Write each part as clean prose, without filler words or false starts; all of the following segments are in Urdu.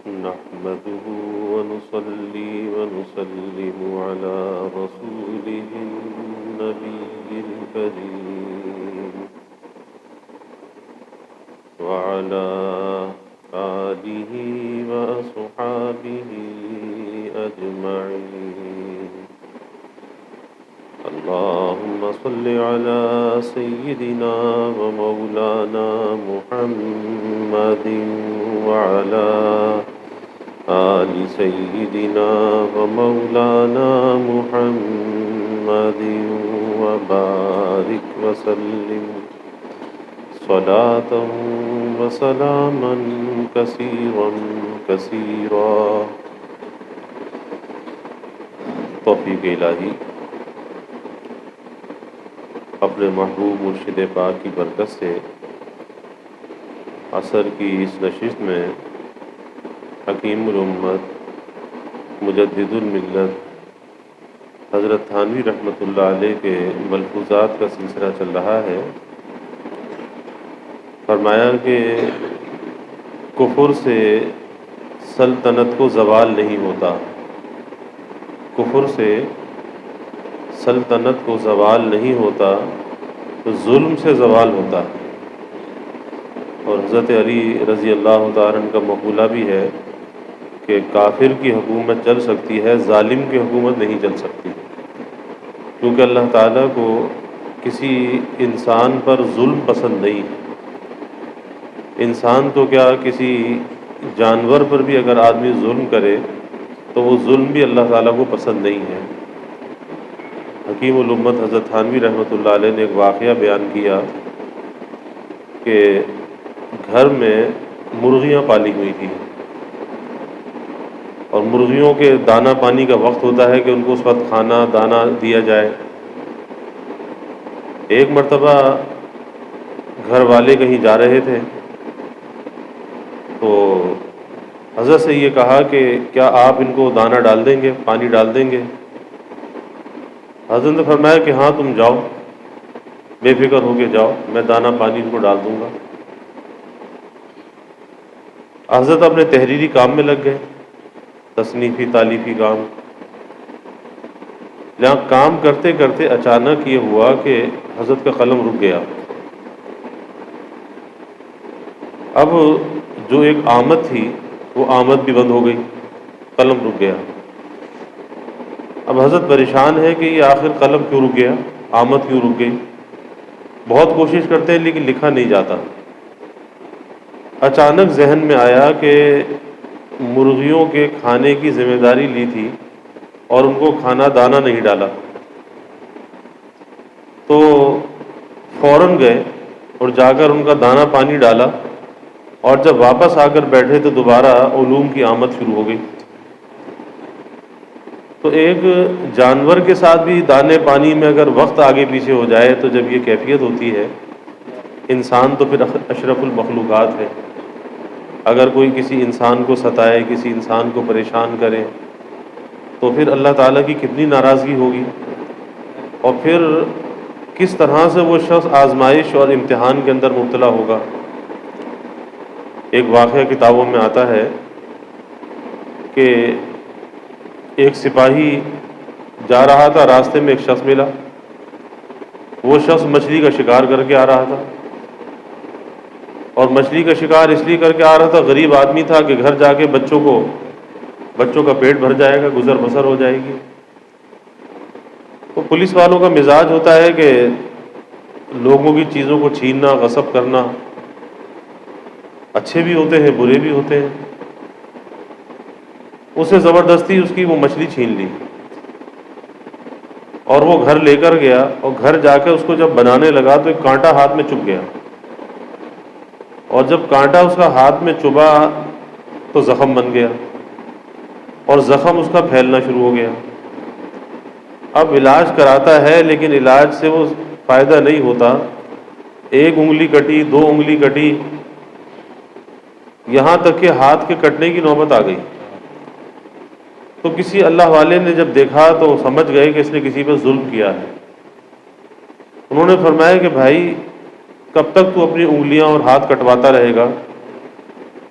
نحمده ونصلي ونسلم على رسوله النبي الكريم وعلى آله وأصحابه أجمعين. اللهم صل على سيدنا ومولانا محمد وعلى آل سيدنا ومولانا محمد وبارك وسلم صلاة وسلاما كثيرا كثيرا. توفیق الہی اپنے محبوب مرشد پاک کی برکت سے عصر کی اس نشست میں حکیم الامت مجدد الملت حضرت تھانوی رحمۃ اللہ علیہ کے ملفوظات کا سلسلہ چل رہا ہے. فرمایا کہ کفر سے سلطنت کو زوال نہیں ہوتا، کفر سے سلطنت کو زوال نہیں ہوتا تو ظلم سے زوال ہوتا ہے. اور حضرت علی رضی اللہ تعالیٰ عنہ کا مقولہ بھی ہے کہ کافر کی حکومت چل سکتی ہے، ظالم کی حکومت نہیں چل سکتی، کیونکہ اللہ تعالیٰ کو کسی انسان پر ظلم پسند نہیں ہے. انسان تو کیا کسی جانور پر بھی اگر آدمی ظلم کرے تو وہ ظلم بھی اللہ تعالیٰ کو پسند نہیں ہے. حکیم الامت حضرت تھانوی رحمۃ اللہ علیہ نے ایک واقعہ بیان کیا کہ گھر میں مرغیاں پالی ہوئی تھیں اور مرغیوں کے دانہ پانی کا وقت ہوتا ہے کہ ان کو اس وقت کھانا دانہ دیا جائے. ایک مرتبہ گھر والے کہیں جا رہے تھے تو حضرت سے یہ کہا کہ کیا آپ ان کو دانہ ڈال دیں گے، پانی ڈال دیں گے؟ حضرت نے فرمایا کہ ہاں تم جاؤ، بے فکر ہو کے جاؤ، میں دانہ پانی ان کو ڈال دوں گا. حضرت اپنے تحریری کام میں لگ گئے، تصنیفی تالیفی کام. جہاں کام کرتے کرتے اچانک یہ ہوا کہ حضرت کا قلم رک گیا. اب جو ایک آمد تھی وہ آمد بھی بند ہو گئی، قلم رک گیا. اب حضرت پریشان ہے کہ یہ آخر قلم کیوں رک گیا، آمد کیوں رک گئی. بہت کوشش کرتے ہیں لیکن لکھا نہیں جاتا. اچانک ذہن میں آیا کہ مرغیوں کے کھانے کی ذمہ داری لی تھی اور ان کو کھانا دانہ نہیں ڈالا. تو فوراً گئے اور جا کر ان کا دانہ پانی ڈالا، اور جب واپس آ کر بیٹھے تو دوبارہ علوم کی آمد شروع ہو گئی. تو ایک جانور کے ساتھ بھی دانے پانی میں اگر وقت آگے پیچھے ہو جائے تو جب یہ کیفیت ہوتی ہے، انسان تو پھر اشرف المخلوقات ہے. اگر کوئی کسی انسان کو ستائے، کسی انسان کو پریشان کرے تو پھر اللہ تعالیٰ کی کتنی ناراضگی ہوگی، اور پھر کس طرح سے وہ شخص آزمائش اور امتحان کے اندر مبتلا ہوگا. ایک واقعہ کتابوں میں آتا ہے کہ ایک سپاہی جا رہا تھا، راستے میں ایک شخص ملا. وہ شخص مچھلی کا شکار کر کے آ رہا تھا، اور مچھلی کا شکار اس لیے کر کے آ رہا تھا، غریب آدمی تھا کہ گھر جا کے بچوں کا پیٹ بھر جائے گا، گزر بسر ہو جائے گی. تو پولیس والوں کا مزاج ہوتا ہے کہ لوگوں کی چیزوں کو چھیننا، غصب کرنا، اچھے بھی ہوتے ہیں برے بھی ہوتے ہیں. اسے زبردستی اس کی وہ مچھلی چھین لی اور وہ گھر لے کر گیا، اور گھر جا کے اس کو جب بنانے لگا تو ایک کانٹا ہاتھ میں چبھ گیا، اور جب کانٹا اس کا ہاتھ میں چبھا تو زخم بن گیا، اور زخم اس کا پھیلنا شروع ہو گیا. اب علاج کراتا ہے لیکن علاج سے وہ فائدہ نہیں ہوتا. ایک انگلی کٹی، دو انگلی کٹی، یہاں تک کہ ہاتھ کے کٹنے کی نوبت آ گئی. تو کسی اللہ والے نے جب دیکھا تو سمجھ گئے کہ اس نے کسی پہ ظلم کیا ہے. انہوں نے فرمایا کہ بھائی کب تک تو اپنی انگلیاں اور ہاتھ کٹواتا رہے گا؟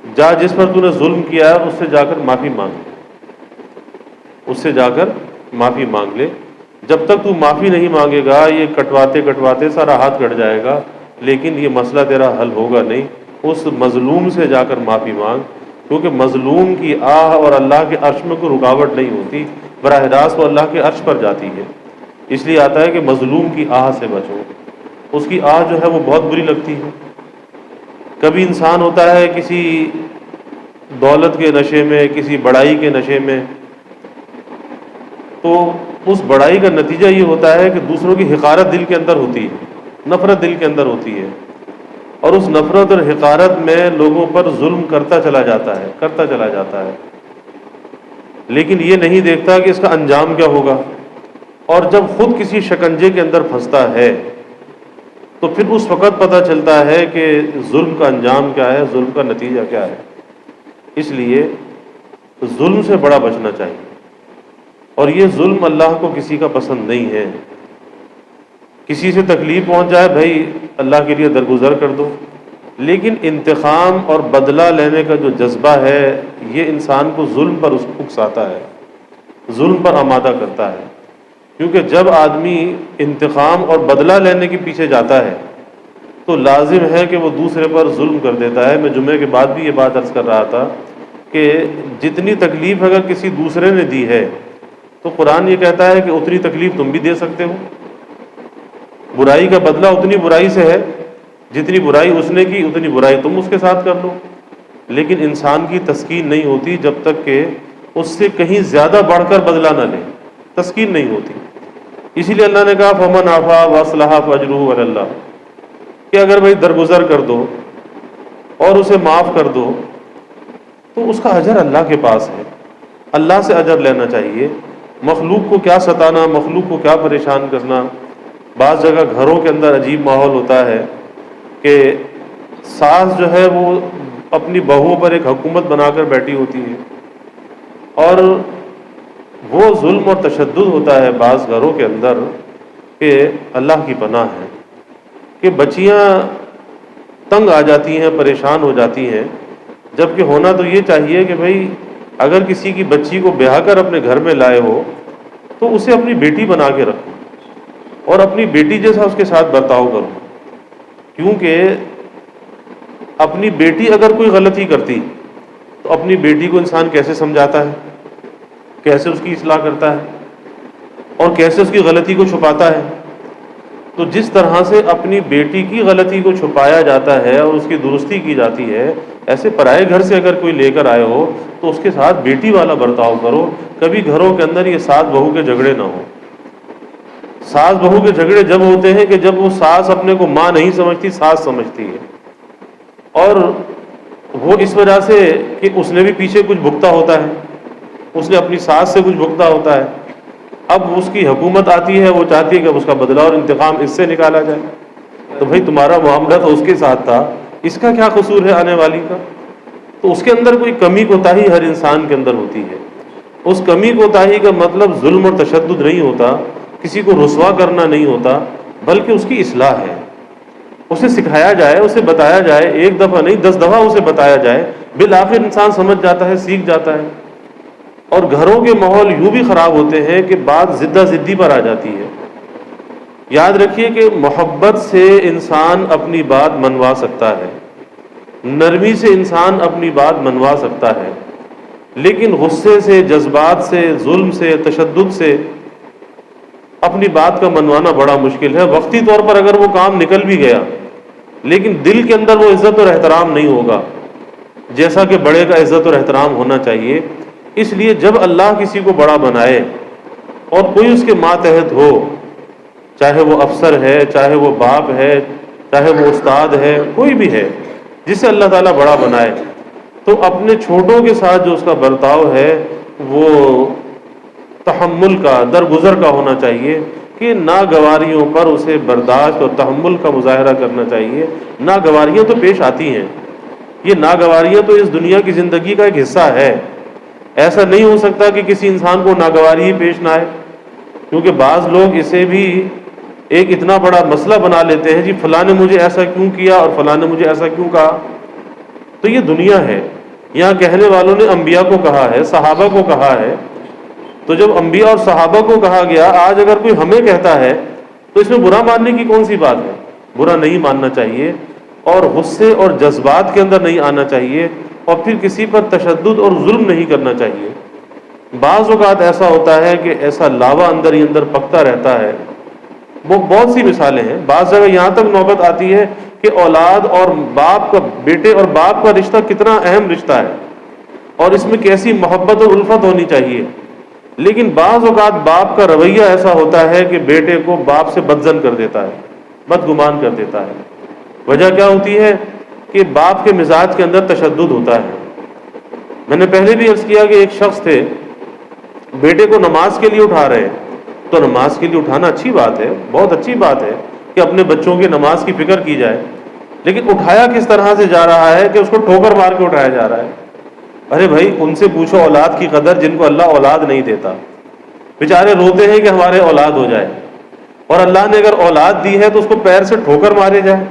جا جس پر تو نے ظلم کیا ہے اس سے جا کر معافی مانگ لے، اس سے جا کر معافی مانگ لے۔ جب تک تو معافی نہیں مانگے گا یہ کٹواتے کٹواتے سارا ہاتھ کٹ جائے گا، لیکن یہ مسئلہ تیرا حل ہوگا نہیں۔ اس مظلوم سے جا کر معافی مانگ، کیونکہ مظلوم کی آہ اور اللہ کے عرش میں کوئی رکاوٹ نہیں ہوتی، براہ راست وہ اللہ کے عرش پر جاتی ہے۔ اس لیے آتا ہے کہ مظلوم کی آہ سے بچو، اس کی آہ جو ہے وہ بہت بری لگتی ہے۔ کبھی انسان ہوتا ہے کسی دولت کے نشے میں، کسی بڑائی کے نشے میں، تو اس بڑائی کا نتیجہ یہ ہوتا ہے کہ دوسروں کی حقارت دل کے اندر ہوتی ہے، نفرت دل کے اندر ہوتی ہے، اور اس نفرت اور حقارت میں لوگوں پر ظلم کرتا چلا جاتا ہے، لیکن یہ نہیں دیکھتا کہ اس کا انجام کیا ہوگا۔ اور جب خود کسی شکنجے کے اندر پھنستا ہے تو پھر اس وقت پتہ چلتا ہے کہ ظلم کا انجام کیا ہے، ظلم کا نتیجہ کیا ہے۔ اس لیے ظلم سے بڑا بچنا چاہیے، اور یہ ظلم اللہ کو کسی کا پسند نہیں ہے۔ کسی سے تکلیف پہنچ جائے بھائی اللہ کے لیے درگزر کر دو، لیکن انتقام اور بدلہ لینے کا جو جذبہ ہے یہ انسان کو ظلم پر اکساتا ہے، ظلم پر آمادہ کرتا ہے۔ کیونکہ جب آدمی انتقام اور بدلہ لینے کے پیچھے جاتا ہے تو لازم ہے کہ وہ دوسرے پر ظلم کر دیتا ہے۔ میں جمعے کے بعد بھی یہ بات عرض کر رہا تھا کہ جتنی تکلیف اگر کسی دوسرے نے دی ہے تو قرآن یہ کہتا ہے کہ اتنی تکلیف تم بھی دے سکتے ہو۔ برائی کا بدلہ اتنی برائی سے ہے، جتنی برائی اس نے کی اتنی برائی تم اس کے ساتھ کر لو۔ لیکن انسان کی تسکین نہیں ہوتی جب تک کہ اس سے کہیں زیادہ بڑھ کر بدلہ نہ لے، تسکین نہیں ہوتی۔ اسی لیے اللہ نے کہا فمن عفا واصلح فاجرہ علی اللہ، کہ اگر بھائی درگزر کر دو اور اسے معاف کر دو تو اس کا اجر اللہ کے پاس ہے، اللہ سے اجر لینا چاہیے۔ مخلوق کو کیا ستانا، مخلوق کو کیا پریشان کرنا۔ بعض جگہ گھروں کے اندر عجیب ماحول ہوتا ہے کہ ساس جو ہے وہ اپنی بہوؤں پر ایک حکومت بنا کر بیٹھی ہوتی ہے، اور وہ ظلم اور تشدد ہوتا ہے بعض گھروں کے اندر کہ اللہ کی پناہ ہے، کہ بچیاں تنگ آ جاتی ہیں، پریشان ہو جاتی ہیں، جبکہ ہونا تو یہ چاہیے کہ بھائی اگر کسی کی بچی کو بیاہ کر اپنے گھر میں لائے ہو تو اسے اپنی بیٹی بنا کے رکھو اور اپنی بیٹی جیسا اس کے ساتھ برتاؤ کرو۔ کیونکہ اپنی بیٹی اگر کوئی غلطی کرتی تو اپنی بیٹی کو انسان کیسے سمجھاتا ہے، کیسے اس کی اصلاح کرتا ہے، اور کیسے اس کی غلطی کو چھپاتا ہے۔ تو جس طرح سے اپنی بیٹی کی غلطی کو چھپایا جاتا ہے اور اس کی درستی کی جاتی ہے، ایسے پرائے گھر سے اگر کوئی لے کر آئے ہو تو اس کے ساتھ بیٹی والا برتاؤ کرو۔ کبھی گھروں کے اندر یہ ساس بہو کے جھگڑے نہ ہوں۔ ساس بہو کے جھگڑے جب ہوتے ہیں کہ جب وہ ساس اپنے کو ماں نہیں سمجھتی، ساس سمجھتی ہے، اور وہ اس وجہ سے کہ اس نے بھی پیچھے کچھ بھگتا ہوتا ہے، اس نے اپنی ساس سے کچھ بھگتا ہوتا ہے۔ اب اس کی حکومت آتی ہے، وہ چاہتی ہے کہ اب اس کا بدلہ اور انتقام اس سے نکالا جائے۔ تو بھائی تمہارا معاملہ تو اس کے ساتھ تھا، اس کا کیا قصور ہے آنے والی کا؟ تو اس کے اندر کوئی کمی کوتاہی ہر انسان کے اندر ہوتی ہے۔ اس کمی کوتاہی کا مطلب ظلم اور تشدد نہیں ہوتا، کسی کو رسوا کرنا نہیں ہوتا، بلکہ اس کی اصلاح ہے۔ اسے سکھایا جائے، اسے بتایا جائے، ایک دفعہ نہیں 10 دفعہ اسے بتایا جائے، بالآخر انسان سمجھ جاتا ہے، سیکھ جاتا ہے۔ اور گھروں کے ماحول یوں بھی خراب ہوتے ہیں کہ بات زدہ زدی پر آ جاتی ہے۔ یاد رکھیے کہ محبت سے انسان اپنی بات منوا سکتا ہے، نرمی سے انسان اپنی بات منوا سکتا ہے، لیکن غصے سے، جذبات سے، ظلم سے، تشدد سے اپنی بات کا منوانا بڑا مشکل ہے۔ وقتی طور پر اگر وہ کام نکل بھی گیا لیکن دل کے اندر وہ عزت اور احترام نہیں ہوگا جیسا کہ بڑے کا عزت اور احترام ہونا چاہیے۔ اس لیے جب اللہ کسی کو بڑا بنائے اور کوئی اس کے ماتحت ہو، چاہے وہ افسر ہے، چاہے وہ باپ ہے، چاہے وہ استاد ہے، کوئی بھی ہے جسے اللہ تعالیٰ بڑا بنائے، تو اپنے چھوٹوں کے ساتھ جو اس کا برتاؤ ہے وہ تحمل کا، درگزر کا ہونا چاہیے، کہ ناگواریوں پر اسے برداشت اور تحمل کا مظاہرہ کرنا چاہیے۔ ناگواریاں تو پیش آتی ہیں، یہ ناگواریاں تو اس دنیا کی زندگی کا ایک حصہ ہے۔ ایسا نہیں ہو سکتا کہ کسی انسان کو ناگواری ہی پیش نہ آئے، کیونکہ بعض لوگ اسے بھی ایک اتنا بڑا مسئلہ بنا لیتے ہیں، جی فلاں نے مجھے ایسا کیوں کیا اور فلاں نے مجھے ایسا کیوں کہا۔ تو یہ دنیا ہے، یہاں کہنے والوں نے انبیاء کو کہا ہے، صحابہ کو کہا ہے، تو جب انبیاء اور صحابہ کو کہا گیا، آج اگر کوئی ہمیں کہتا ہے تو اس میں برا ماننے کی کون سی بات ہے؟ برا نہیں ماننا چاہیے، اور غصے اور جذبات کے اندر نہیں آنا چاہیے، اور پھر کسی پر تشدد اور ظلم نہیں کرنا چاہیے۔ بعض اوقات ایسا ہوتا ہے کہ ایسا لاوا اندر ہی اندر پکتا رہتا ہے، وہ بہت سی مثالیں ہیں۔ بعض جگہ یہاں تک نوبت آتی ہے کہ اولاد اور باپ کا، بیٹے اور باپ کا رشتہ کتنا اہم رشتہ ہے، اور اس میں کیسی محبت اور الفت ہونی چاہیے، لیکن بعض اوقات باپ کا رویہ ایسا ہوتا ہے کہ بیٹے کو باپ سے بدظن کر دیتا ہے، بدگمان کر دیتا ہے۔ وجہ کیا ہوتی ہے؟ کہ باپ کے مزاج کے اندر تشدد ہوتا ہے۔ میں نے پہلے بھی عرض کیا کہ ایک شخص تھے، بیٹے کو نماز کے لیے اٹھا رہے ہیں، تو نماز کے لیے اٹھانا اچھی بات ہے، بہت اچھی بات ہے کہ اپنے بچوں کی نماز کی فکر کی جائے، لیکن اٹھایا کس طرح سے جا رہا ہے کہ اس کو ٹھوکر مار کے اٹھایا جا رہا ہے۔ ارے بھائی، ان سے پوچھو اولاد کی قدر جن کو اللہ اولاد نہیں دیتا، بیچارے روتے ہیں کہ ہمارے اولاد ہو جائے، اور اللہ نے اگر اولاد دی ہے تو اس کو پیر سے ٹھوکر مارے جائے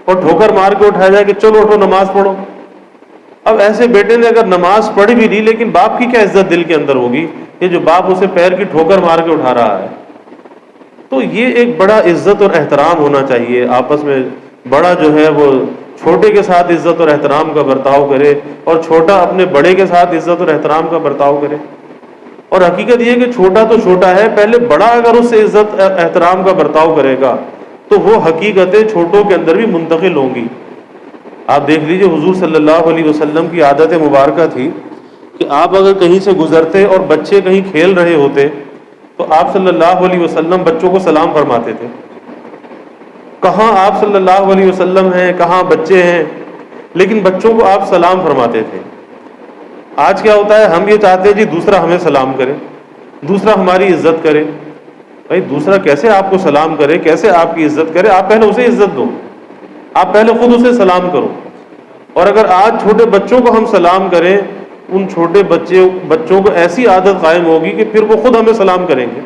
اور ٹھوکر مار کے اٹھایا جائے کہ چلو اٹھو نماز پڑھو۔ اب ایسے بیٹے نے اگر نماز پڑھی بھی لی، لیکن باپ کی کیا عزت دل کے اندر ہوگی کہ جو باپ اسے پیر کی ٹھوکر مار کے اٹھا رہا ہے؟ تو یہ ایک بڑا عزت اور احترام ہونا چاہیے آپس میں۔ بڑا جو ہے وہ چھوٹے کے ساتھ عزت اور احترام کا برتاؤ کرے، اور چھوٹا اپنے بڑے کے ساتھ عزت اور احترام کا برتاؤ کرے۔ اور حقیقت یہ کہ چھوٹا تو چھوٹا ہے، پہلے بڑا اگر اس سے عزت احترام کا برتاؤ کرے گا تو وہ حقیقتیں چھوٹوں کے اندر بھی منتقل ہوں گی۔ آپ دیکھ لیجئے، حضور صلی اللہ علیہ وسلم کی عادت مبارکہ تھی کہ آپ اگر کہیں سے گزرتے اور بچے کہیں کھیل رہے ہوتے تو آپ صلی اللہ علیہ وسلم بچوں کو سلام فرماتے تھے۔ کہاں آپ صلی اللہ علیہ وسلم ہیں، کہاں بچے ہیں، لیکن بچوں کو آپ سلام فرماتے تھے۔ آج کیا ہوتا ہے؟ ہم یہ چاہتے ہیں جی دوسرا ہمیں سلام کرے، دوسرا ہماری عزت کرے۔ بھائی دوسرا کیسے آپ کو سلام کرے، کیسے آپ کی عزت کرے؟ آپ پہلے اسے عزت دو، آپ پہلے خود اسے سلام کرو۔ اور اگر آج چھوٹے بچوں کو ہم سلام کریں، ان چھوٹے بچوں کو ایسی عادت قائم ہوگی کہ پھر وہ خود ہمیں سلام کریں گے۔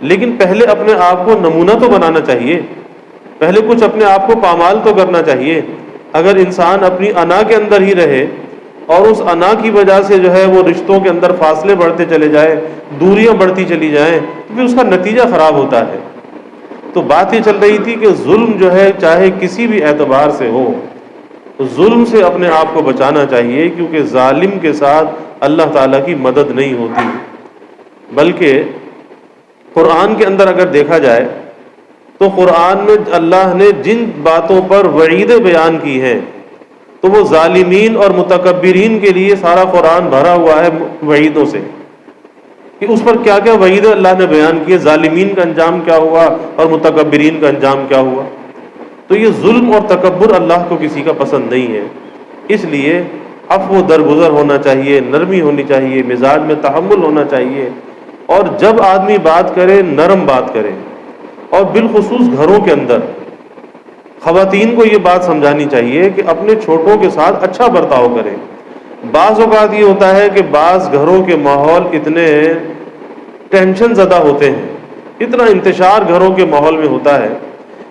لیکن پہلے اپنے آپ کو نمونہ تو بنانا چاہیے، پہلے کچھ اپنے آپ کو پامال تو کرنا چاہیے۔ اگر انسان اپنی انا کے اندر ہی رہے اور اس انا کی وجہ سے جو ہے وہ رشتوں کے اندر فاصلے بڑھتے چلے جائیں، دوریاں بڑھتی چلی جائیں، تو پھر اس کا نتیجہ خراب ہوتا ہے۔ تو بات یہ چل رہی تھی کہ ظلم جو ہے چاہے کسی بھی اعتبار سے ہو، تو ظلم سے اپنے آپ کو بچانا چاہیے، کیونکہ ظالم کے ساتھ اللہ تعالیٰ کی مدد نہیں ہوتی۔ بلکہ قرآن کے اندر اگر دیکھا جائے تو قرآن میں اللہ نے جن باتوں پر وعیدیں بیان کی ہیں تو وہ ظالمین اور متکبرین کے لیے سارا قرآن بھرا ہوا ہے وعیدوں سے، کہ اس پر کیا کیا وعیدیں اللہ نے بیان کی ہے، ظالمین کا انجام کیا ہوا اور متکبرین کا انجام کیا ہوا۔ تو یہ ظلم اور تکبر اللہ کو کسی کا پسند نہیں ہے، اس لیے عفو درگزر ہونا چاہیے، نرمی ہونی چاہیے، مزاج میں تحمل ہونا چاہیے، اور جب آدمی بات کرے نرم بات کرے، اور بالخصوص گھروں کے اندر خواتین کو یہ بات سمجھانی چاہیے کہ اپنے چھوٹوں کے ساتھ اچھا برتاؤ کریں۔ بعض اوقات یہ ہوتا ہے کہ بعض گھروں کے ماحول اتنے ٹینشن زدہ ہوتے ہیں، اتنا انتشار گھروں کے ماحول میں ہوتا ہے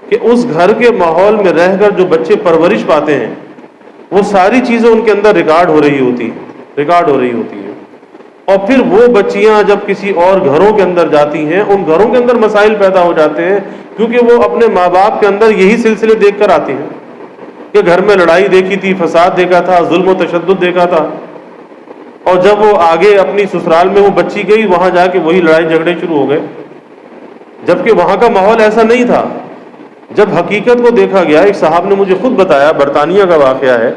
کہ اس گھر کے ماحول میں رہ کر جو بچے پرورش پاتے ہیں وہ ساری چیزیں ان کے اندر ریکارڈ ہو رہی ہوتی ہیں، اور پھر وہ بچیاں جب کسی اور گھروں کے اندر جاتی ہیں، ان گھروں کے اندر مسائل پیدا ہو جاتے ہیں، کیونکہ وہ اپنے ماں باپ کے اندر یہی سلسلے دیکھ کر آتی ہیں کہ گھر میں لڑائی دیکھی تھی، فساد دیکھا تھا، ظلم و تشدد دیکھا تھا، اور جب وہ آگے اپنی سسرال میں وہ بچی گئی، وہاں جا کے وہی لڑائی جھگڑے شروع ہو گئے، جبکہ وہاں کا ماحول ایسا نہیں تھا۔ جب حقیقت کو دیکھا گیا، ایک صاحب نے مجھے خود بتایا، برطانیہ کا واقعہ ہے،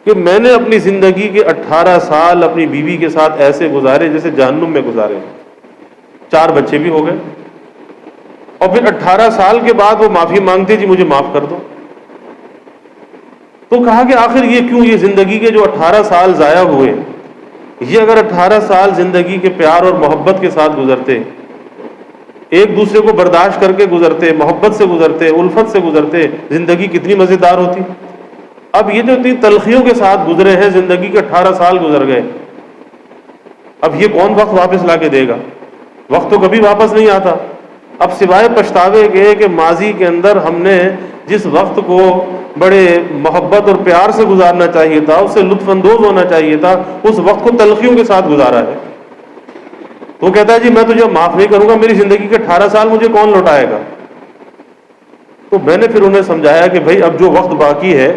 کہ میں نے اپنی زندگی کے 18 سال اپنی بیوی کے ساتھ ایسے گزارے جیسے جہنم میں گزارے، 4 بچے بھی ہو گئے، اور پھر 18 سال کے بعد وہ معافی مانگتے، جی مجھے معاف کر دو۔ تو کہا کہ آخر یہ کیوں، یہ زندگی کے جو 18 سال ضائع ہوئے، یہ اگر 18 سال زندگی کے پیار اور محبت کے ساتھ گزرتے، ایک دوسرے کو برداشت کر کے گزرتے، محبت سے گزرتے، الفت سے گزرتے، زندگی کتنی مزیدار ہوتی۔ اب یہ جو اتنی تلخیوں کے ساتھ گزرے ہیں، زندگی کے 18 سال گزر گئے، اب یہ کون وقت واپس لا کے دے گا؟ وقت تو کبھی واپس نہیں آتا۔ اب سوائے پچھتاوے کے کہ ماضی کے اندر ہم نے جس وقت کو بڑے محبت اور پیار سے گزارنا چاہیے تھا، اس سے لطف اندوز ہونا چاہیے تھا، اس وقت کو تلخیوں کے ساتھ گزارا ہے. تو وہ کہتا ہے جی میں تجھے معاف نہیں کروں گا، میری زندگی کے 18 سال مجھے کون لوٹائے گا؟ تو میں نے پھر انہیں سمجھایا کہ بھائی اب جو وقت باقی ہے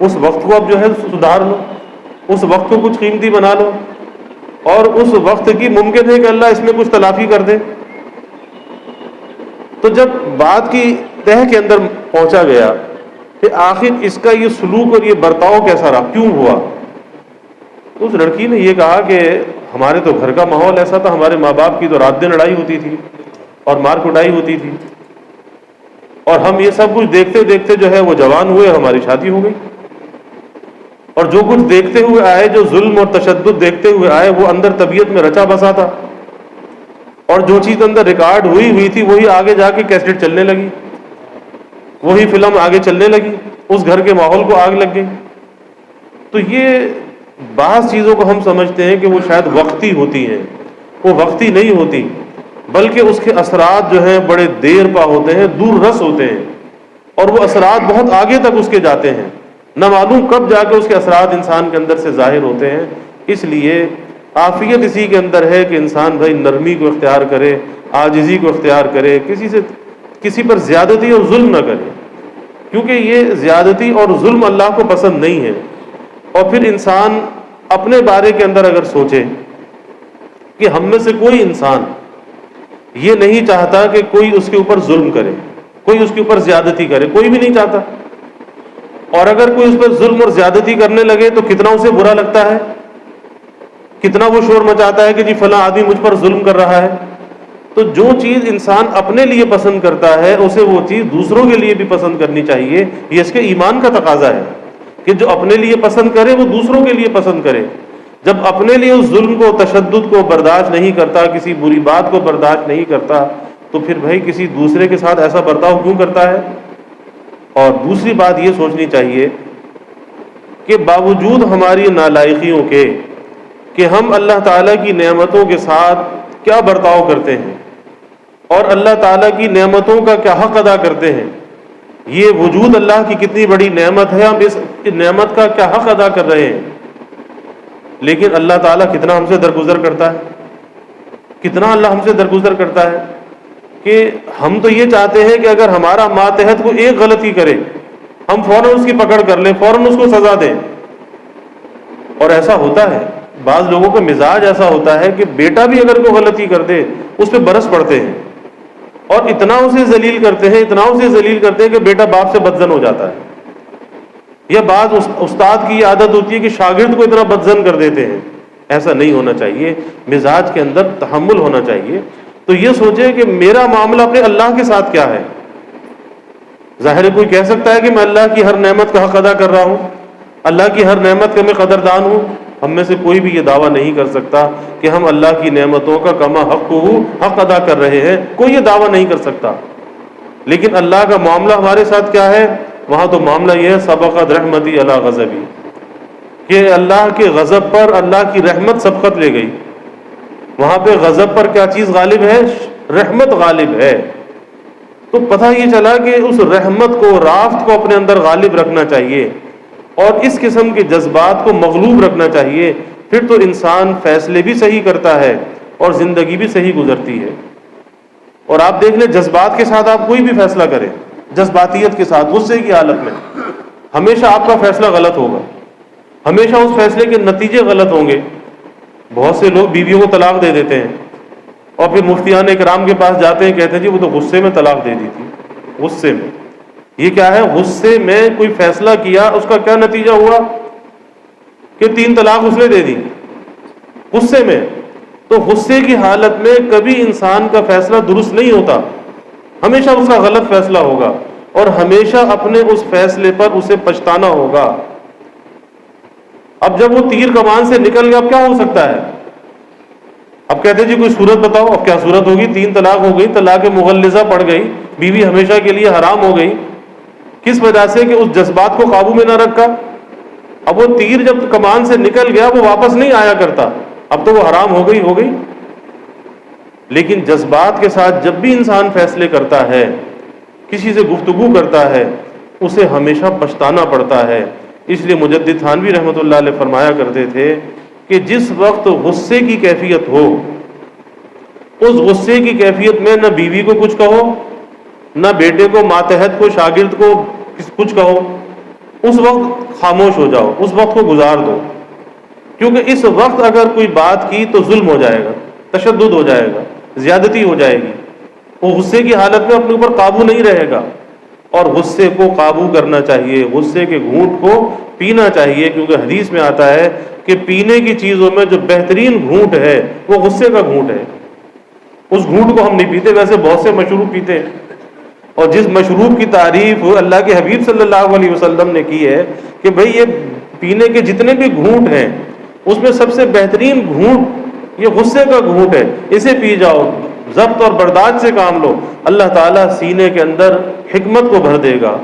اس وقت کو اب جو ہے سدھار لو، اس وقت کو کچھ قیمتی بنا لو، اور اس وقت کی ممکن ہے کہ اللہ اس میں کچھ تلافی کر دے. تو جب بات کی تہ کے اندر پہنچا گیا کہ آخر اس کا یہ سلوک اور یہ برتاؤ کیسا رہا، کیوں ہوا، تو اس لڑکی نے یہ کہا کہ ہمارے تو گھر کا ماحول ایسا تھا، ہمارے ماں باپ کی تو رات دن لڑائی ہوتی تھی اور مار کٹائی ہوتی تھی، اور ہم یہ سب کچھ دیکھتے دیکھتے جو ہے وہ جوان ہوئے اور ہماری شادی ہو گئی، اور جو کچھ دیکھتے ہوئے آئے، جو ظلم اور تشدد دیکھتے ہوئے آئے، وہ اندر طبیعت میں رچا بسا تھا، اور جو چیز اندر ریکارڈ ہوئی تھی وہی آگے جا کے کیسٹ چلنے لگی، وہی فلم آگے چلنے لگی، اس گھر کے ماحول کو آگ لگ گئی. تو یہ بعض چیزوں کو ہم سمجھتے ہیں کہ وہ شاید وقتی ہوتی ہیں، وہ وقتی نہیں ہوتی، بلکہ اس کے اثرات جو ہیں بڑے دیر پا ہوتے ہیں، دور رس ہوتے ہیں، اور وہ اثرات بہت آگے تک اس کے جاتے ہیں، نہ معلوم کب جا کے اس کے اثرات انسان کے اندر سے ظاہر ہوتے ہیں. اس لیے عافیت اسی کے اندر ہے کہ انسان بھائی نرمی کو اختیار کرے، عاجزی کو اختیار کرے، کسی پر زیادتی اور ظلم نہ کرے، کیونکہ یہ زیادتی اور ظلم اللہ کو پسند نہیں ہے. اور پھر انسان اپنے بارے کے اندر اگر سوچے کہ ہم میں سے کوئی انسان یہ نہیں چاہتا کہ کوئی اس کے اوپر ظلم کرے، کوئی اس کے اوپر زیادتی کرے، کوئی بھی نہیں چاہتا. اور اگر کوئی اس پر ظلم اور زیادتی کرنے لگے تو کتنا اسے برا لگتا ہے، کتنا وہ شور مچاتا ہے کہ جی فلاں آدمی مجھ پر ظلم کر رہا ہے. تو جو چیز انسان اپنے لیے پسند کرتا ہے اسے وہ چیز دوسروں کے لیے بھی پسند کرنی چاہیے. یہ اس کے ایمان کا تقاضا ہے کہ جو اپنے لیے پسند کرے وہ دوسروں کے لیے پسند کرے. جب اپنے لیے اس ظلم کو، تشدد کو برداشت نہیں کرتا، کسی بری بات کو برداشت نہیں کرتا، تو پھر بھائی کسی دوسرے کے ساتھ ایسا برتاؤ کیوں کرتا ہے؟ اور دوسری بات یہ سوچنی چاہیے کہ باوجود ہماری نالائقیوں کے کہ ہم اللہ تعالیٰ کی نعمتوں کے ساتھ کیا برتاؤ کرتے ہیں اور اللہ تعالیٰ کی نعمتوں کا کیا حق ادا کرتے ہیں. یہ وجود اللہ کی کتنی بڑی نعمت ہے، ہم اس نعمت کا کیا حق ادا کر رہے ہیں. لیکن اللہ تعالیٰ کتنا ہم سے درگزر کرتا ہے، کتنا اللہ ہم سے درگزر کرتا ہے کہ ہم تو یہ چاہتے ہیں کہ اگر ہمارا ماتحت کو ایک غلطی کرے ہم فوراً اس کی پکڑ کر لیں، فوراً اس کو سزا دیں. اور ایسا ہوتا ہے، بعض لوگوں کا مزاج ایسا ہوتا ہے کہ بیٹا بھی اگر کوئی غلطی کر دے اس پہ برس پڑتے ہیں اور اتنا اسے ذلیل کرتے ہیں، اتنا اسے ذلیل کرتے ہیں کہ بیٹا باپ سے بدزن ہو جاتا ہے. یا بعض استاد کی یہ عادت ہوتی ہے کہ شاگرد کو اتنا بدزن کر دیتے ہیں. ایسا نہیں ہونا چاہیے، مزاج کے اندر تحمل ہونا چاہیے. تو یہ سوچے کہ میرا معاملہ اپنے اللہ کے ساتھ کیا ہے. ظاہر کوئی کہہ سکتا ہے کہ میں اللہ کی ہر نعمت کا حق ادا کر رہا ہوں، اللہ کی ہر نعمت کا میں قدردان ہوں. ہم میں سے کوئی بھی یہ دعویٰ نہیں کر سکتا کہ ہم اللہ کی نعمتوں کا کما حق ادا کر رہے ہیں، کوئی یہ دعویٰ نہیں کر سکتا. لیکن اللہ کا معاملہ ہمارے ساتھ کیا ہے؟ وہاں تو معاملہ یہ ہے سبقت رحمتی علی غضبی، کہ اللہ کے غضب پر اللہ کی رحمت سبقت لے گئی. وہاں پہ غضب پر کیا چیز غالب ہے؟ رحمت غالب ہے. تو پتہ یہ چلا کہ اس رحمت کو، رافت کو اپنے اندر غالب رکھنا چاہیے اور اس قسم کے جذبات کو مغلوب رکھنا چاہیے. پھر تو انسان فیصلے بھی صحیح کرتا ہے اور زندگی بھی صحیح گزرتی ہے. اور آپ دیکھ لیں جذبات کے ساتھ آپ کوئی بھی فیصلہ کریں، جذباتیت کے ساتھ، غصے کی حالت میں، ہمیشہ آپ کا فیصلہ غلط ہوگا، ہمیشہ اس فیصلے کے نتیجے غلط ہوں گے. بہت سے لوگ بیویوں کو طلاق دے دیتے ہیں اور پھر مفتیان اکرام کے پاس جاتے ہیں، کہتے ہیں جی وہ تو غصے میں طلاق دے دی تھی. غصے میں، یہ کیا ہے؟ غصے میں کوئی فیصلہ کیا، اس کا کیا نتیجہ ہوا کہ 3 طلاق اس نے دے دی غصے میں. تو غصے کی حالت میں کبھی انسان کا فیصلہ درست نہیں ہوتا، ہمیشہ اس کا غلط فیصلہ ہوگا اور ہمیشہ اپنے اس فیصلے پر اسے پچھتانا ہوگا. اب جب وہ تیر کمان سے نکل گیا اب کیا ہو سکتا ہے؟ اب کہتے ہیں جی کوئی صورت بتاؤ. اب کیا صورت ہوگی؟ 3 طلاق ہو گئی، طلاق مغلظہ پڑ گئی، بیوی ہمیشہ کے لیے حرام ہو گئی. کس وجہ سے؟ کہ اس جذبات کو قابو میں نہ رکھا. اب وہ تیر جب کمان سے نکل گیا وہ واپس نہیں آیا کرتا، اب تو وہ حرام ہو گئی. لیکن جذبات کے ساتھ جب بھی انسان فیصلے کرتا ہے، کسی سے گفتگو کرتا ہے، اسے ہمیشہ پچھتانا پڑتا ہے۔ اس لیے مجدد تھانوی رحمۃ اللہ علیہ فرمایا کرتے تھے کہ جس وقت غصے کی کیفیت ہو، اس غصے کی کیفیت میں نہ بیوی کو کچھ کہو، نہ بیٹے کو، ماتحت کو، شاگرد کو کچھ کہو، اس وقت خاموش ہو جاؤ، اس وقت کو گزار دو، کیونکہ اس وقت اگر کوئی بات کی تو ظلم ہو جائے گا، تشدد ہو جائے گا، زیادتی ہو جائے گی، وہ غصے کی حالت میں اپنے اوپر قابو نہیں رہے گا۔ اور غصے کو قابو کرنا چاہیے، غصے کے گھونٹ کو پینا چاہیے، کیونکہ حدیث میں آتا ہے کہ پینے کی چیزوں میں جو بہترین گھونٹ ہے وہ غصے کا گھونٹ ہے۔ اس گھونٹ کو ہم نہیں پیتے، ویسے بہت سے مشروب پیتے ہیں، اور جس مشروب کی تعریف اللہ کے حبیب صلی اللہ علیہ وسلم نے کی ہے کہ بھئی یہ پینے کے جتنے بھی گھونٹ ہیں اس میں سب سے بہترین گھونٹ یہ غصے کا گھونٹ ہے، اسے پی جاؤ، ضبط اور برداشت سے کام لو، اللہ تعالیٰ سینے کے اندر حکمت کو بھر دے گا،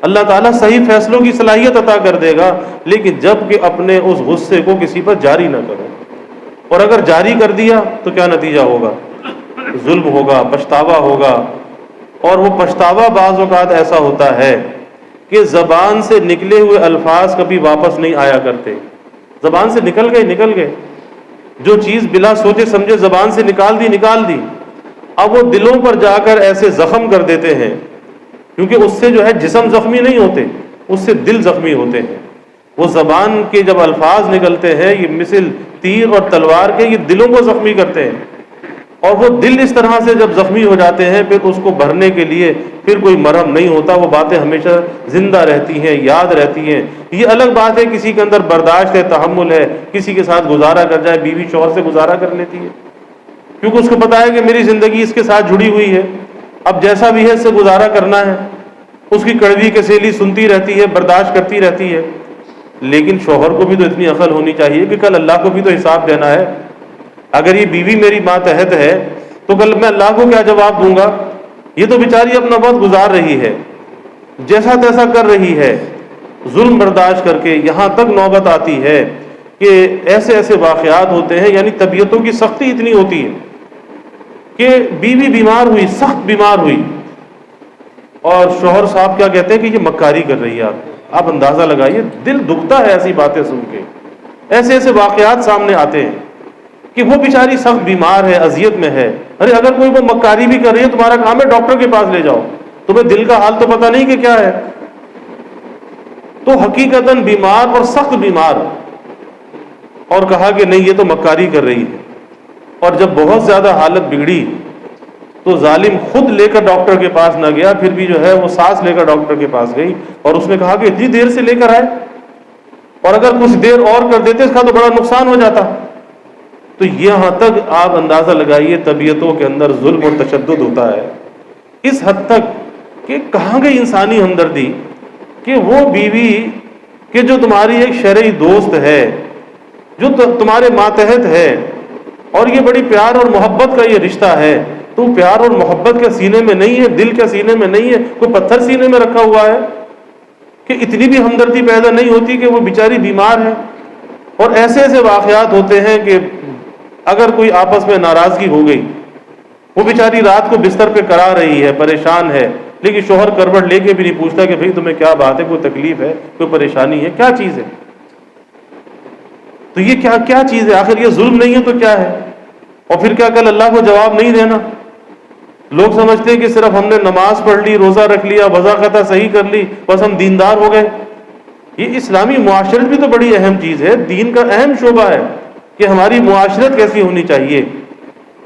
اللہ تعالیٰ صحیح فیصلوں کی صلاحیت عطا کر دے گا۔ لیکن جب کہ اپنے اس غصے کو کسی پر جاری نہ کرو، اور اگر جاری کر دیا تو کیا نتیجہ ہوگا؟ ظلم ہوگا، پچھتاوا ہوگا۔ اور وہ پچھتاوا بعض اوقات ایسا ہوتا ہے کہ زبان سے نکلے ہوئے الفاظ کبھی واپس نہیں آیا کرتے، زبان سے نکل گئے، جو چیز بلا سوچے سمجھے زبان سے نکال دی، اب وہ دلوں پر جا کر ایسے زخم کر دیتے ہیں، کیونکہ اس سے جو ہے جسم زخمی نہیں ہوتے، اس سے دل زخمی ہوتے ہیں۔ وہ زبان کے جب الفاظ نکلتے ہیں یہ مثل تیر اور تلوار کے، یہ دلوں کو زخمی کرتے ہیں، اور وہ دل اس طرح سے جب زخمی ہو جاتے ہیں پھر اس کو بھرنے کے لیے پھر کوئی مرہم نہیں ہوتا، وہ باتیں ہمیشہ زندہ رہتی ہیں، یاد رہتی ہیں۔ یہ الگ بات ہے کسی کے اندر برداشت ہے، تحمل ہے، کسی کے ساتھ گزارا کر جائے، بیوی شوہر سے گزارا کر لیتی ہے، کیونکہ اس کو پتا ہے کہ میری زندگی اس کے ساتھ جڑی ہوئی ہے، اب جیسا بھی ہے اس سے گزارا کرنا ہے، اس کی کڑوی کسیلی سنتی رہتی ہے، برداشت کرتی رہتی ہے۔ لیکن شوہر کو بھی تو اتنی عقل ہونی چاہیے کہ کل اللہ کو بھی تو حساب دینا ہے۔ اگر یہ بیوی میری ماتحت ہے تو کل میں اللہ کو کیا جواب دوں گا؟ یہ تو بیچاری اپنا وقت گزار رہی ہے، جیسا تیسا کر رہی ہے، ظلم برداشت کر کے، یہاں تک نوبت آتی ہے کہ ایسے واقعات ہوتے ہیں، یعنی طبیعتوں کی سختی اتنی ہوتی ہے کہ بیوی بیمار ہوئی، سخت بیمار ہوئی، اور شوہر صاحب کیا کہتے ہیں کہ یہ مکاری کر رہی ہے، آپ اندازہ لگائیے، دل دکھتا ہے ایسی باتیں سن کے۔ ایسے واقعات سامنے آتے ہیں کہ وہ بیچاری سخت بیمار ہے، اذیت میں ہے، ارے اگر کوئی وہ مکاری بھی کر رہی ہے تمہارا کام ہے ڈاکٹر کے پاس لے جاؤ، تمہیں دل کا حال تو پتہ نہیں کہ کیا ہے۔ تو حقیقتاً بیمار اور سخت بیمار، اور کہا کہ نہیں یہ تو مکاری کر رہی ہے، اور جب بہت زیادہ حالت بگڑی تو ظالم خود لے کر ڈاکٹر کے پاس نہ گیا، پھر بھی جو ہے وہ سانس لے کر ڈاکٹر کے پاس گئی، اور اس نے کہا کہ اتنی دیر سے لے کر آئے، اور اگر کچھ دیر اور کر دیتے اس کا تو بڑا نقصان ہو جاتا۔ تو یہاں تک آپ اندازہ لگائیے طبیعتوں کے اندر ظلم اور تشدد ہوتا ہے، اس حد تک کہ کہاں گئی انسانی ہمدردی کہ وہ بیوی کہ جو تمہاری ایک شرعی دوست ہے، جو تمہارے ماتحت ہے، اور یہ بڑی پیار اور محبت کا یہ رشتہ ہے، تو پیار اور محبت کا سینے میں نہیں ہے، دل کا سینے میں نہیں ہے، کوئی پتھر سینے میں رکھا ہوا ہے کہ اتنی بھی ہمدردی پیدا نہیں ہوتی کہ وہ بیچاری بیمار ہے۔ اور ایسے واقعات ہوتے ہیں کہ اگر کوئی آپس میں ناراضگی ہو گئی، وہ بیچاری رات کو بستر پہ کرا رہی ہے، پریشان ہے، لیکن شوہر کروٹ لے کے بھی نہیں پوچھتا کہ بھئی تمہیں کیا بات ہے، کوئی تکلیف ہے، کوئی پریشانی ہے، کیا چیز ہے؟ تو یہ کیا چیز ہے؟ آخر یہ ظلم نہیں ہے تو کیا ہے؟ اور پھر کیا کل اللہ کو جواب نہیں دینا؟ لوگ سمجھتے ہیں کہ صرف ہم نے نماز پڑھ لی، روزہ رکھ لیا، وضع خطا صحیح کر لی، بس ہم دیندار ہو گئے۔ یہ اسلامی معاشرت بھی تو بڑی اہم چیز ہے، دین کا اہم شعبہ ہے کہ ہماری معاشرت کیسی ہونی چاہیے،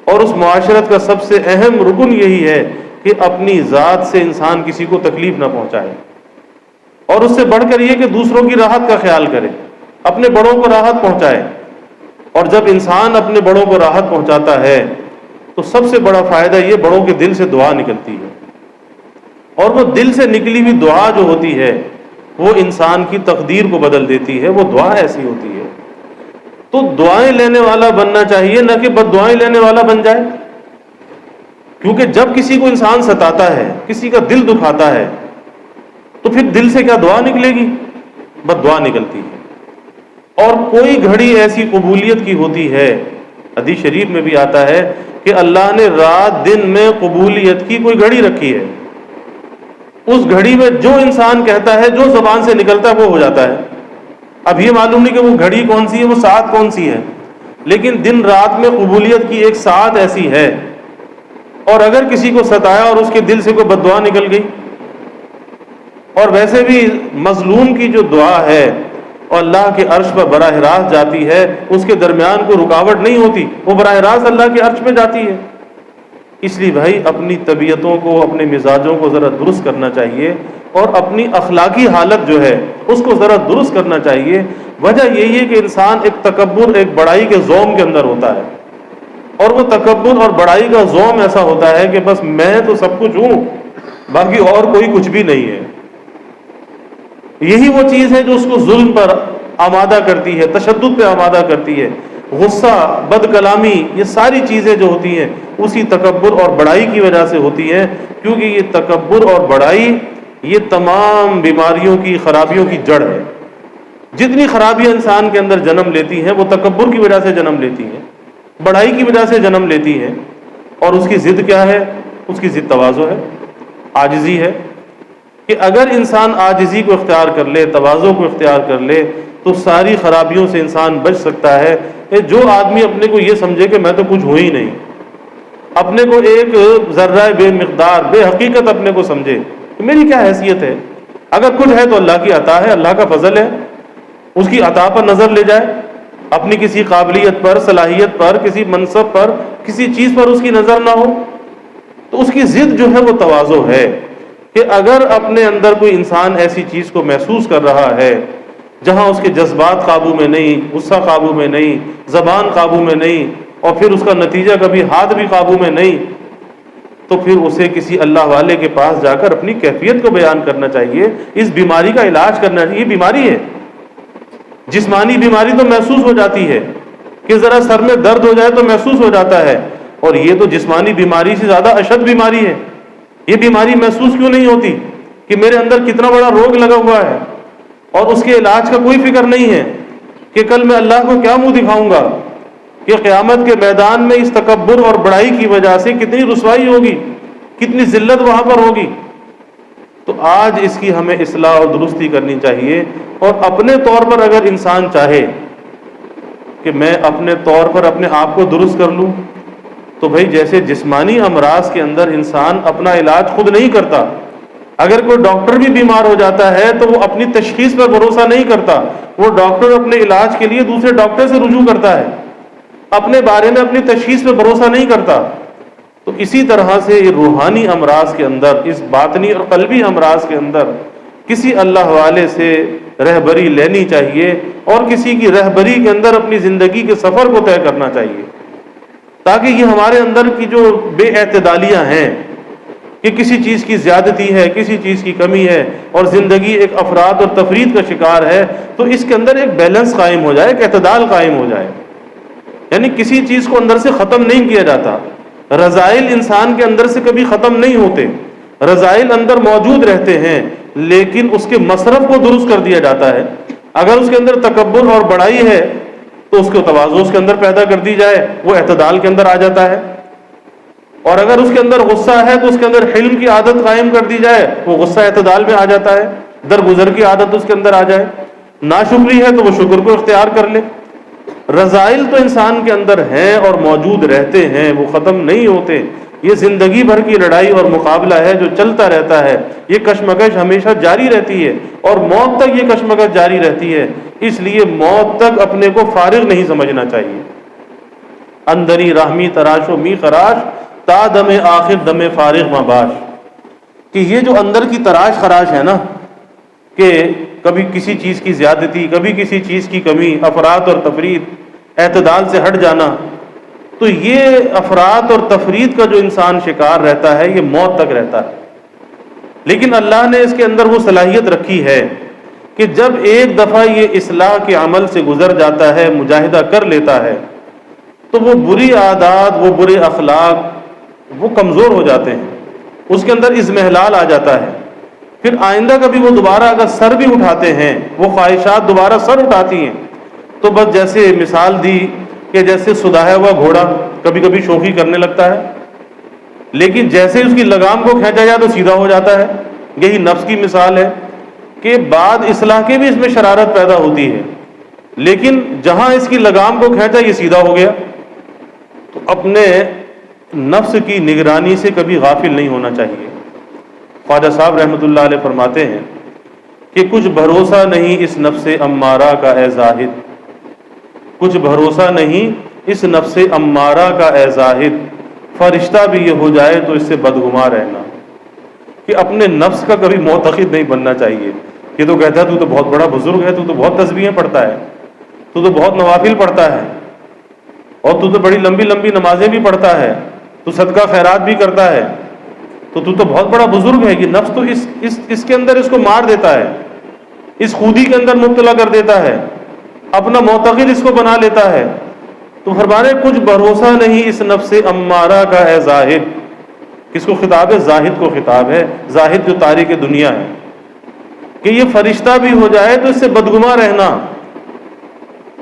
اور اس معاشرت کا سب سے اہم رکن یہی ہے کہ اپنی ذات سے انسان کسی کو تکلیف نہ پہنچائے، اور اس سے بڑھ کر یہ کہ دوسروں کی راحت کا خیال کرے، اپنے بڑوں کو راحت پہنچائے۔ اور جب انسان اپنے بڑوں کو راحت پہنچاتا ہے تو سب سے بڑا فائدہ یہ بڑوں کے دل سے دعا نکلتی ہے، اور وہ دل سے نکلی ہوئی دعا جو ہوتی ہے وہ انسان کی تقدیر کو بدل دیتی ہے، وہ دعا ایسی ہوتی ہے۔ تو دعائیں لینے والا بننا چاہیے، نہ کہ بد دعائیں لینے والا بن جائے، کیونکہ جب کسی کو انسان ستاتا ہے، کسی کا دل دکھاتا ہے، تو پھر دل سے کیا دعا نکلے گی؟ بد دعا نکلتی ہے۔ اور کوئی گھڑی ایسی قبولیت کی ہوتی ہے، حدیث شریف میں بھی آتا ہے کہ اللہ نے رات دن میں قبولیت کی کوئی گھڑی رکھی ہے، اس گھڑی میں جو انسان کہتا ہے، جو زبان سے نکلتا ہے وہ ہو جاتا ہے۔ اب یہ معلوم نہیں کہ وہ گھڑی کون سی ہے، وہ ساعت کون سی ہے، لیکن دن رات میں قبولیت کی ایک ساعت ایسی ہے۔ اور اگر کسی کو ستایا اور اس کے دل سے کوئی بد دعا نکل گئی، اور ویسے بھی مظلوم کی جو دعا ہے اور اللہ کے عرش پر براہ راست جاتی ہے، اس کے درمیان کوئی رکاوٹ نہیں ہوتی، وہ براہ راست اللہ کے عرش پہ جاتی ہے۔ اس لیے بھائی اپنی طبیعتوں کو، اپنے مزاجوں کو ذرا درست کرنا چاہیے، اور اپنی اخلاقی حالت جو ہے اس کو ذرا درست کرنا چاہیے۔ وجہ یہی ہے کہ انسان ایک تکبر، ایک بڑائی کے زوم کے اندر ہوتا ہے، اور وہ تکبر اور بڑائی کا زوم ایسا ہوتا ہے کہ بس میں تو سب کچھ ہوں، باقی اور کوئی کچھ بھی نہیں ہے۔ یہی وہ چیز ہے جو اس کو ظلم پر آمادہ کرتی ہے، تشدد پہ آمادہ کرتی ہے۔ غصہ، بد کلامی، یہ ساری چیزیں جو ہوتی ہیں اسی تکبر اور بڑائی کی وجہ سے ہوتی ہیں، کیونکہ یہ تکبر اور بڑائی یہ تمام بیماریوں کی، خرابیوں کی جڑ ہے۔ جتنی خرابیاں انسان کے اندر جنم لیتی ہیں وہ تکبر کی وجہ سے جنم لیتی ہیں، بڑائی کی وجہ سے جنم لیتی ہیں۔ اور اس کی ضد کیا ہے؟ اس کی ضد تواضع ہے، عاجزی ہے، کہ اگر انسان عاجزی کو اختیار کر لے، تواضع کو اختیار کر لے، تو ساری خرابیوں سے انسان بچ سکتا ہے۔ جو آدمی اپنے کو یہ سمجھے کہ میں تو کچھ ہوں ہی نہیں، اپنے کو ایک ذرہ بے مقدار، بے حقیقت اپنے کو سمجھے کہ میری کیا حیثیت ہے، اگر کچھ ہے تو اللہ کی عطا ہے، اللہ کا فضل ہے، اس کی عطا پر نظر لے جائے، اپنی کسی قابلیت پر، صلاحیت پر، کسی منصب پر، کسی چیز پر اس کی نظر نہ ہو، تو اس کی ضد جو ہے وہ تواضع ہے۔ کہ اگر اپنے اندر کوئی انسان ایسی چیز کو محسوس کر رہا ہے جہاں اس کے جذبات قابو میں نہیں، غصہ قابو میں نہیں، زبان قابو میں نہیں، اور پھر اس کا نتیجہ کبھی ہاتھ بھی قابو میں نہیں، تو پھر اسے کسی اللہ والے کے پاس جا کر اپنی کیفیت کو بیان کرنا چاہیے، اس بیماری کا علاج کرنا چاہیے۔ یہ بیماری ہے، جسمانی بیماری تو محسوس ہو جاتی ہے کہ ذرا سر میں درد ہو جائے تو محسوس ہو جاتا ہے، اور یہ تو جسمانی بیماری سے زیادہ اشد بیماری ہے۔ یہ بیماری محسوس کیوں نہیں ہوتی کہ میرے اندر کتنا بڑا روگ لگا ہوا ہے، اور اس کے علاج کا کوئی فکر نہیں ہے کہ کل میں اللہ کو کیا منہ دکھاؤں گا، کہ قیامت کے میدان میں اس تکبر اور بڑائی کی وجہ سے کتنی رسوائی ہوگی، کتنی ذلت وہاں پر ہوگی۔ تو آج اس کی ہمیں اصلاح اور درستی کرنی چاہیے۔ اور اپنے طور پر اگر انسان چاہے کہ میں اپنے طور پر اپنے آپ کو درست کر لوں، تو بھائی جیسے جسمانی امراض کے اندر انسان اپنا علاج خود نہیں کرتا، اگر کوئی ڈاکٹر بھی بیمار ہو جاتا ہے تو وہ اپنی تشخیص پر بھروسہ نہیں کرتا، وہ ڈاکٹر اپنے علاج کے لیے دوسرے ڈاکٹر سے رجوع کرتا ہے، اپنے بارے میں اپنی تشخیص پر بھروسہ نہیں کرتا۔ تو اسی طرح سے روحانی امراض کے اندر، اس باطنی اور قلبی امراض کے اندر کسی اللہ والے سے رہبری لینی چاہیے، اور کسی کی رہبری کے اندر اپنی زندگی کے سفر کو طے کرنا چاہیے، تاکہ یہ ہمارے اندر کی جو بے اعتدالیاں ہیں کہ کسی چیز کی زیادتی ہے، کسی چیز کی کمی ہے، اور زندگی ایک افراد اور تفرید کا شکار ہے، تو اس کے اندر ایک بیلنس قائم ہو جائے، ایک اعتدال قائم ہو جائے۔ یعنی کسی چیز کو اندر سے ختم نہیں کیا جاتا، رذائل انسان کے اندر سے کبھی ختم نہیں ہوتے، رذائل اندر موجود رہتے ہیں، لیکن اس کے مصرف کو درست کر دیا جاتا ہے۔ اگر اس کے اندر تکبر اور بڑائی ہے تو اس کو تواضع اس کے اندر پیدا کر دی جائے، وہ اعتدال کے اندر آ جاتا ہے۔ اور اگر اس کے اندر غصہ ہے تو اس کے اندر حلم کی عادت قائم کر دی جائے، وہ غصہ اعتدال میں آ جاتا ہے، درگزر کی عادت اس کے اندر آ جائے۔ ناشکری ہے تو وہ شکر کو اختیار کر لے۔ رذائل تو انسان کے اندر ہیں اور موجود رہتے ہیں، وہ ختم نہیں ہوتے۔ یہ زندگی بھر کی لڑائی اور مقابلہ ہے جو چلتا رہتا ہے، یہ کشمکش ہمیشہ جاری رہتی ہے، اور موت تک یہ کشمکش جاری رہتی ہے۔ اس لیے موت تک اپنے کو فارغ نہیں سمجھنا چاہیے۔ اندری راہمی تراش و می خراش، تا دم آخر دم فارغ مباش، کہ یہ جو اندر کی تراش خراش ہے نا، کہ کبھی کسی چیز کی زیادتی، کبھی کسی چیز کی کمی، افراط اور تفرید، اعتدال سے ہٹ جانا، تو یہ افراط اور تفرید کا جو انسان شکار رہتا ہے یہ موت تک رہتا ہے۔ لیکن اللہ نے اس کے اندر وہ صلاحیت رکھی ہے کہ جب ایک دفعہ یہ اصلاح کے عمل سے گزر جاتا ہے، مجاہدہ کر لیتا ہے، تو وہ بری عادات، وہ برے اخلاق وہ کمزور ہو جاتے ہیں، اس کے اندر اضمحلال آ جاتا ہے۔ پھر آئندہ کبھی وہ دوبارہ اگر سر بھی اٹھاتے ہیں، وہ خواہشات دوبارہ سر اٹھاتی ہیں، تو بس جیسے مثال دی کہ جیسے سدایا ہوا گھوڑا کبھی کبھی شوخی کرنے لگتا ہے، لیکن جیسے اس کی لگام کو کھینچا جائے تو سیدھا ہو جاتا ہے۔ یہی نفس کی مثال ہے کہ بعد اصلاح کے بھی اس میں شرارت پیدا ہوتی ہے، لیکن جہاں اس کی لگام کو کھینچا یہ سیدھا ہو گیا۔ تو اپنے نفس کی نگرانی سے کبھی غافل نہیں ہونا چاہیے۔ خواجہ صاحب رحمۃ اللہ علیہ فرماتے ہیں کہ کچھ بھروسہ نہیں اس نفس امارہ کا اے زاہد، کچھ بھروسہ نہیں اس نفس امارہ کا اے زاہد، فرشتہ بھی یہ ہو جائے تو اس سے بدگماں رہنا۔ کہ اپنے نفس کا کبھی معتقد نہیں بننا چاہیے۔ یہ تو کہتا ہے تو بہت بڑا بزرگ ہے، تو بہت تسبیحیں پڑھتا ہے، تو بہت نوافل پڑھتا ہے، اور تو بڑی لمبی لمبی نمازیں بھی پڑھتا ہے، تو صدقہ خیرات بھی کرتا ہے، تو بہت بڑا بزرگ ہے۔ یہ نفس تو اس کے اندر اس کو مار دیتا ہے، اس خودی کے اندر مبتلا کر دیتا ہے، اپنا معتقد اس کو بنا لیتا ہے۔ تو فرمانے کچھ بھروسہ نہیں اس نفس امارہ کا اے زاہد۔ کس کو خطاب ہے؟ زاہد کو خطاب ہے، زاہد جو تارک دنیا ہے، کہ یہ فرشتہ بھی ہو جائے تو اس سے بدگماں رہنا۔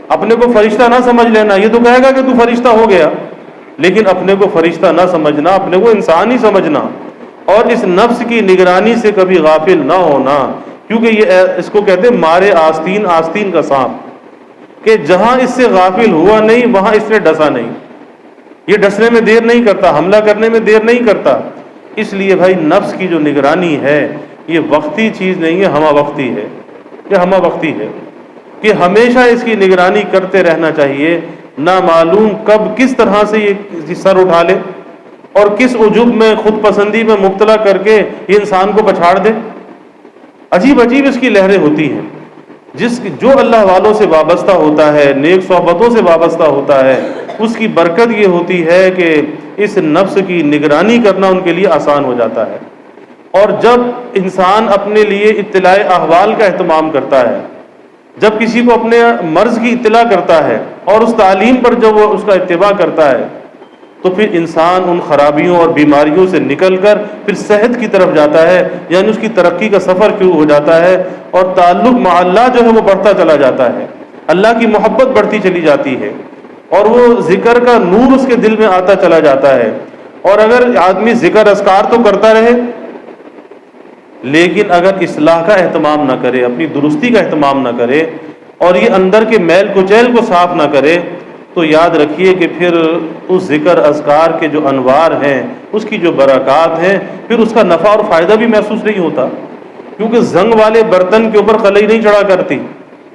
اپنے کو فرشتہ نہ سمجھ لینا، یہ تو کہے گا کہ تو فرشتہ ہو گیا، لیکن اپنے کو فرشتہ نہ سمجھنا، اپنے کو انسان ہی سمجھنا، اور اس نفس کی نگرانی سے کبھی غافل نہ ہونا، کیونکہ یہ اس کو کہتے ہیں مارے آستین، آستین کا سانپ، کہ جہاں اس سے غافل ہوا نہیں وہاں اس نے ڈسا نہیں۔ یہ ڈسنے میں دیر نہیں کرتا، حملہ کرنے میں دیر نہیں کرتا۔ اس لیے بھائی نفس کی جو نگرانی ہے یہ وقتی چیز نہیں ہے، ہمہ وقتی ہے۔ یہ ہمہ وقتی ہے کہ ہمیشہ اس کی نگرانی کرتے رہنا چاہیے، نہ معلوم کب کس طرح سے یہ سر اٹھا لے اور کس عجب میں، خود پسندی میں مبتلا کر کے یہ انسان کو پچھاڑ دے۔ عجیب عجیب اس کی لہریں ہوتی ہیں۔ جو اللہ والوں سے وابستہ ہوتا ہے، نیک صحبتوں سے وابستہ ہوتا ہے، اس کی برکت یہ ہوتی ہے کہ اس نفس کی نگرانی کرنا ان کے لیے آسان ہو جاتا ہے۔ اور جب انسان اپنے لیے اطلاع احوال کا اہتمام کرتا ہے، جب کسی کو اپنے مرض کی اطلاع کرتا ہے اور اس تعلیم پر جب وہ اس کا اتباع کرتا ہے، تو پھر انسان ان خرابیوں اور بیماریوں سے نکل کر پھر صحت کی طرف جاتا ہے، یعنی اس کی ترقی کا سفر شروع ہو جاتا ہے، اور تعلق مع اللہ جو ہے وہ بڑھتا چلا جاتا ہے، اللہ کی محبت بڑھتی چلی جاتی ہے، اور وہ ذکر کا نور اس کے دل میں آتا چلا جاتا ہے۔ اور اگر آدمی ذکر اذکار تو کرتا رہے، لیکن اگر اصلاح کا اہتمام نہ کرے، اپنی درستی کا اہتمام نہ کرے، اور یہ اندر کے میل کچیل کو صاف نہ کرے، تو یاد رکھیے کہ پھر اس ذکر اذکار کے جو انوار ہیں، اس کی جو برکات ہیں، پھر اس کا نفع اور فائدہ بھی محسوس نہیں ہوتا، کیونکہ زنگ والے برتن کے اوپر قلعی نہیں چڑھا کرتی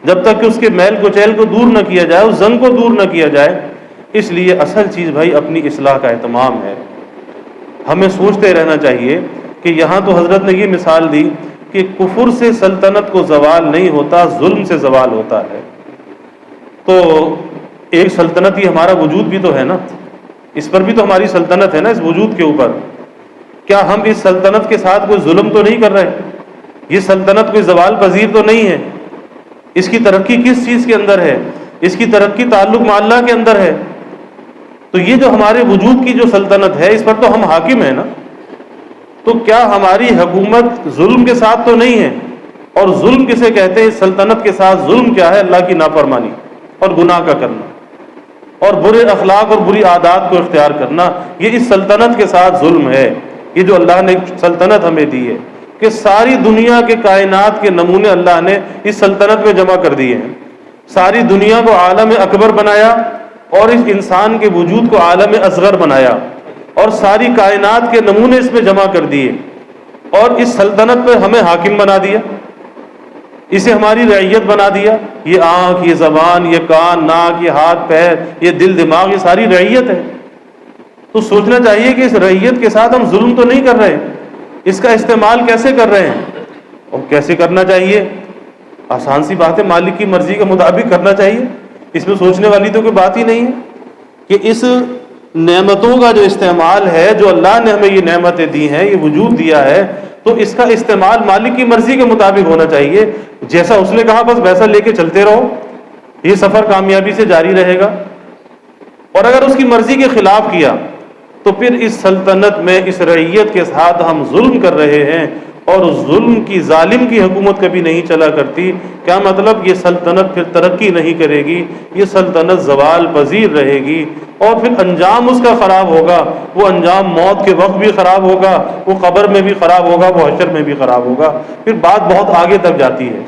جب تک کہ اس کے میل کچیل کو دور نہ کیا جائے، اس زنگ کو دور نہ کیا جائے۔ اس لیے اصل چیز بھائی اپنی اصلاح کا اہتمام ہے۔ ہمیں سوچتے رہنا چاہیے کہ یہاں تو حضرت نے یہ مثال دی کہ کفر سے سلطنت کو زوال نہیں ہوتا، ظلم سے زوال ہوتا ہے۔ تو ایک سلطنت ہی ہمارا وجود بھی تو ہے نا، اس پر بھی تو ہماری سلطنت ہے نا، اس وجود کے اوپر۔ کیا ہم اس سلطنت کے ساتھ کوئی ظلم تو نہیں کر رہے؟ یہ سلطنت کوئی زوال پذیر تو نہیں ہے؟ اس کی ترقی کس چیز کے اندر ہے؟ اس کی ترقی تعلق مع اللہ کے اندر ہے۔ تو یہ جو ہمارے وجود کی جو سلطنت ہے، اس پر تو ہم حاکم ہیں نا۔ تو کیا ہماری حکومت ظلم کے ساتھ تو نہیں ہے؟ اور ظلم کسے کہتے ہیں؟ سلطنت کے ساتھ ظلم کیا ہے؟ اللہ کی نافرمانی اور گناہ کا کرنا، اور برے اخلاق اور بری عادات کو اختیار کرنا، یہ اس سلطنت کے ساتھ ظلم ہے۔ یہ جو اللہ نے سلطنت ہمیں دی ہے کہ ساری دنیا کے کائنات کے نمونے اللہ نے اس سلطنت میں جمع کر دیے ہیں، ساری دنیا کو عالم اکبر بنایا اور اس انسان کے وجود کو عالم اصغر بنایا، اور ساری کائنات کے نمونے اس میں جمع کر دیے، اور اس سلطنت پہ ہمیں حاکم بنا دیا، اسے ہماری رعیت بنا دیا۔ یہ آنکھ، یہ زبان، یہ کان، ناک، یہ ہاتھ پیر، یہ دل دماغ، یہ ساری رعیت ہے۔ تو سوچنا چاہیے کہ اس رعیت کے ساتھ ہم ظلم تو نہیں کر رہے، اس کا استعمال کیسے کر رہے ہیں اور کیسے کرنا چاہیے؟ آسان سی بات ہے، مالک کی مرضی کے مطابق کرنا چاہیے، اس میں سوچنے والی تو کوئی بات ہی نہیں ہے کہ اس نعمتوں کا جو استعمال ہے، جو اللہ نے ہمیں یہ نعمتیں دی ہیں، یہ وجود دیا ہے، تو اس کا استعمال مالک کی مرضی کے مطابق ہونا چاہیے۔ جیسا اس نے کہا بس ویسا لے کے چلتے رہو، یہ سفر کامیابی سے جاری رہے گا۔ اور اگر اس کی مرضی کے خلاف کیا تو پھر اس سلطنت میں اس رعیت کے ساتھ ہم ظلم کر رہے ہیں، اور ظلم کی ظالم کی حکومت کبھی نہیں چلا کرتی۔ کیا مطلب؟ یہ سلطنت پھر ترقی نہیں کرے گی، یہ سلطنت زوال پذیر رہے گی، اور پھر انجام اس کا خراب ہوگا۔ وہ انجام موت کے وقت بھی خراب ہوگا، وہ قبر میں بھی خراب ہوگا، وہ حشر میں بھی خراب ہوگا، پھر بات بہت آگے تک جاتی ہے۔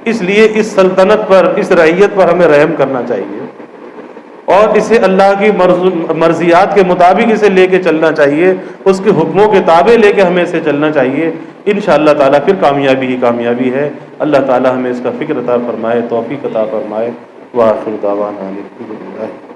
اس لیے اس سلطنت پر، اس رعیت پر ہمیں رحم کرنا چاہیے، اور اسے اللہ کی مرضیات کے مطابق اسے لے کے چلنا چاہیے، اس کے حکموں کے تابع لے کے ہمیں اسے چلنا چاہیے۔ انشاءاللہ تعالیٰ پھر کامیابی ہی کامیابی ہے۔ اللہ تعالیٰ ہمیں اس کا فکر عطا فرمائے، توفیق عطا فرمائے۔ وآخر دعوانا الحمدللہ۔